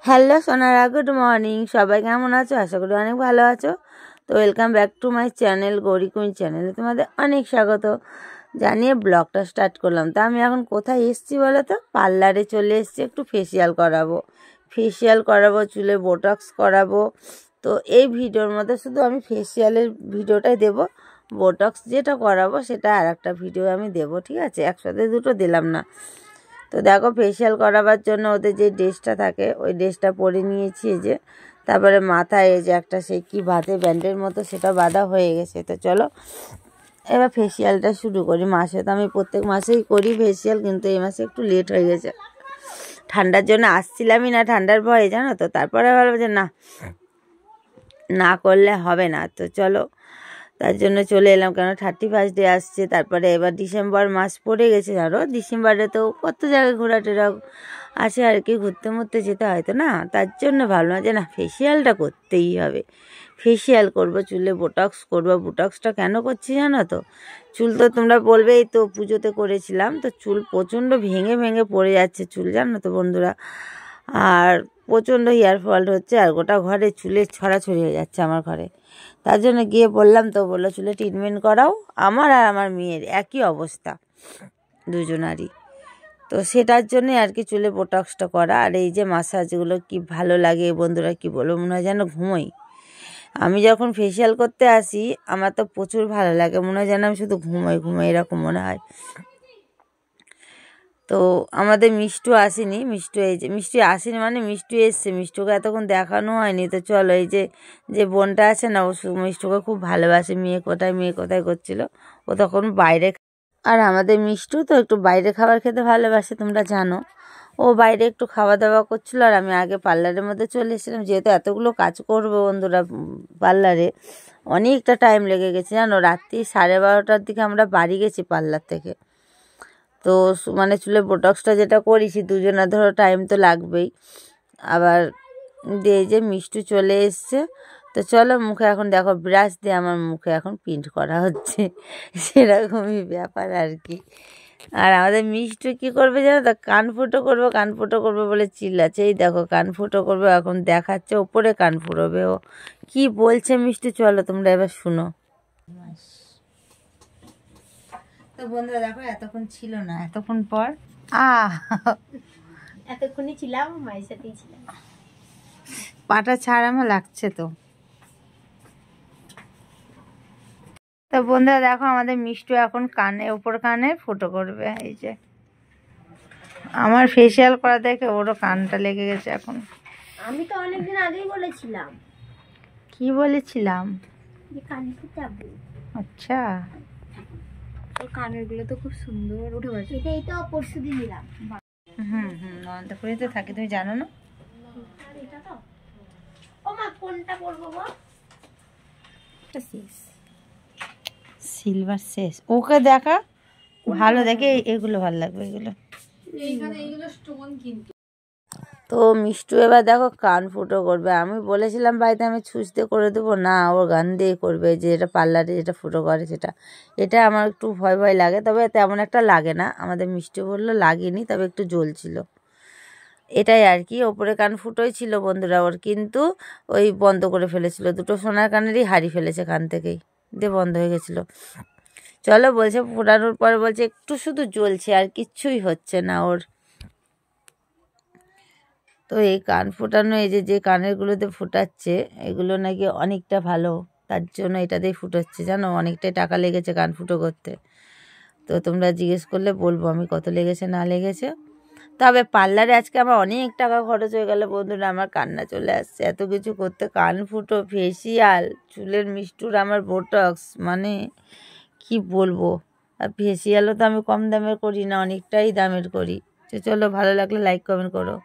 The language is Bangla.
Hello Sonara, good morning. সবাই কেমন আছো? আশা করি অনেক ভালো আছো। তো welcome back to my channel Gauri queen চ্যানেলে তোমাদের অনেক স্বাগত জানিয়ে ব্লগটা স্টার্ট করলাম। তো আমি এখন কোথায় এসেছি বলো তো? পার্লারে চলে এসেছি, একটু ফেসিয়াল করাবো, চুলে বোটক্স করাবো। তো এই ভিডিওর মধ্যে শুধু আমি ফেসিয়ালের ভিডিওটাই দেবো, বোটক্স যেটা করাবো সেটা আর একটা ভিডিও আমি দেবো, ঠিক আছে? একসাথে দুটো দিলাম না। তো দেখো, ফেসিয়াল করাবার জন্য ওদের যে ড্রেসটা থাকে ওই ড্রেসটা পরে নিয়েছি, এই যে। তারপরে মাথায় এই যে একটা সেই কি বাঁধে ব্যান্ডের মতো, সেটা বাঁধা হয়ে গেছে। তো চলো এবার ফেসিয়ালটা শুরু করি। মাসে তো আমি প্রত্যেক মাসেই করি ফেসিয়াল, কিন্তু এই মাসে একটু লেট হয়ে গেছে। ঠান্ডার জন্য আসছিলামই না, ঠান্ডার ভয়ে, জানো তো। তারপরে ভাবলাম যে না করলে হবে না। তো চলো, তার জন্য চলে এলাম, কেন 31 ডে আসছে। তারপরে এবার ডিসেম্বর মাস পড়ে গেছে, ধরো ডিসেম্বরে তো কত জায়গায় ঘোরাটেরা আছে আর কি, ঘুরতে যেতে হয় তো না। তার জন্য ভাবলাম যে না, ফেসিয়ালটা করতেই হবে। ফেসিয়াল করবো, চুলে বোটক্স করবো। বোটক্সটা কেন করছি জানো তো? চুল তো তোমরা বলবেই তো, পুজোতে করেছিলাম তো চুল প্রচণ্ড ভেঙে ভেঙে পড়ে যাচ্ছে চুল, জানো তো বন্ধুরা। আর প্রচণ্ড হেয়ার ফল হচ্ছে, আর গোটা ঘরে চুলের ছড়াছড়ি হয়ে যাচ্ছে আমার ঘরে। তার জন্য গিয়ে বললাম, তো বললো চুলে ট্রিটমেন্ট করাও। আমার আর আমার মেয়ের একই অবস্থা, দুজনারই। তো সেটার জন্যই আর কি চুলে বোটক্সটা করা। আর এই যে মাসাজগুলো কি ভালো লাগে বন্ধুরা, কি বলবো, মনে হয় যেন ঘুমোই। আমি যখন ফেসিয়াল করতে আসি আমার তো প্রচুর ভালো লাগে, মনে হয় যেন আমি শুধু ঘুমোই এরকম মনে হয়। তো আমাদের মিষ্টু আসেনি, মিষ্টি আসেনি মানে মিষ্টু এসছে, মিষ্টুকে এতক্ষণ দেখানো হয়নি। তো চলো, এই যে বোনটা আছে না, ও মিষ্টুকে খুব ভালোবাসে। মেয়ে কোথায় করছিল, ও তখন বাইরে। আর আমাদের মিষ্টু তো একটু বাইরে খাবার খেতে ভালোবাসে, তোমরা জানো। ও বাইরে একটু খাওয়া দাওয়া করছিল, আর আমি আগে পার্লারের মধ্যে চলে এসেছিলাম। যেহেতু এতগুলো কাজ করবো বন্ধুরা পার্লারে, অনেকটা টাইম লেগে গেছে, জানো। রাত্রি 12:30টার দিকে আমরা বাড়ি গেছি পার্লার থেকে। তো মানে চুলে বোটক্সটা যেটা করেছি, দুজনের ধরো টাইম তো লাগবেই। আবার দিয়ে যে মিষ্টু চলে এসছে। তো চলো, মুখে এখন দেখো ব্রাশ দিয়ে আমার মুখে এখন প্রিন্ট করা হচ্ছে, সেরকমই ব্যাপার আর কি। আর আমাদের মিষ্টু কি করবে জানো তো? কান ফুটো করবে বলে চিল্লাচ্ছে। এই দেখো কান ফুটো করবে, এখন দেখাচ্ছে ওপরে কান ফুরোবে। ও কি বলছে মিষ্টু, চলো তোমরা এবার শুনো। তো বন্ধুরা দেখো, এতক্ষণ ছিল না, এতক্ষণ পর এতক্ষণই ছিলাম, মায়ের সাথেই ছিলাম। পাটা ছাড় আমার লাগছে তো। তো বন্ধুরা দেখো, আমাদের মিষ্টু এখন উপর কানে ফুটো করবে। এই যে আমার ফেসিয়াল করা দেখে ওরও কানটা লেগে গেছে এখন। আমি তো অনেকদিন আগেই বলেছিলাম। কি বলেছিলাম? যে কান ফুটাবো। আচ্ছা, ওর কানের গুলো তো খুব সুন্দর উঠে গেছে। এটাই তো পরশুদিন নিলাম। অনন্তপুরিতে থাকি, তুমি জানো না? এটা তো ও মা, কোনটা পরবো গো? এটা সিলভার শেষ, ওকে দেখা ভালো দেখে, এগুলো ভালো লাগবে, এগুলো। তো মিষ্টু এবার দেখো কান ফুটো করবে। আমি বলেছিলাম বাড়িতে আমি ছুঁচতে করে দেবো, না, ওর গান দিয়ে করবে। যে এটা পার্লারে যেটা ফুটো করে সেটা, এটা আমার একটু ভয় লাগে, তবে তেমন একটা লাগে না। আমাদের মিষ্টি বললো লাগেনি, তবে একটু জ্বলছিল, এটাই আর কি। ওপরে কান ফুটোই ছিল বন্ধুরা ওর, কিন্তু ওই বন্ধ করে ফেলেছিল, দুটো সোনার কানেরই হারিয়ে ফেলেছে কান থেকেই, দিয়ে বন্ধ হয়ে গেছিলো। চলো, বলছে ফোটানোর পরে বলছে একটু শুধু জ্বলছে, আর কিচ্ছুই হচ্ছে না ওর। তো এই কান ফোটানো, এই যে কানেরগুলোতে ফোটাচ্ছে, এগুলো নাকি অনেকটা ভালো, তার জন্য এটাতেই ফুটোচ্ছে, জানো। অনেকটাই টাকা লেগেছে কান ফুটো করতে। তো তোমরা জিজ্ঞেস করলে বলবো আমি কত লেগেছে না লেগেছে। তবে পার্লারে আজকে আমার অনেক টাকা খরচ হয়ে গেল বন্ধুরা, আমার কান্না চলে আসছে এত কিছু করতে। কান ফুটো, ফেসিয়াল, চুলের মিষ্টুর, আমার বোটক্স, মানে কি বলবো। আর ফেসিয়ালও তো আমি কম দামের করি না, অনেকটাই দামের করি। তো চলো, ভালো লাগলে লাইক কমেন্ট করো।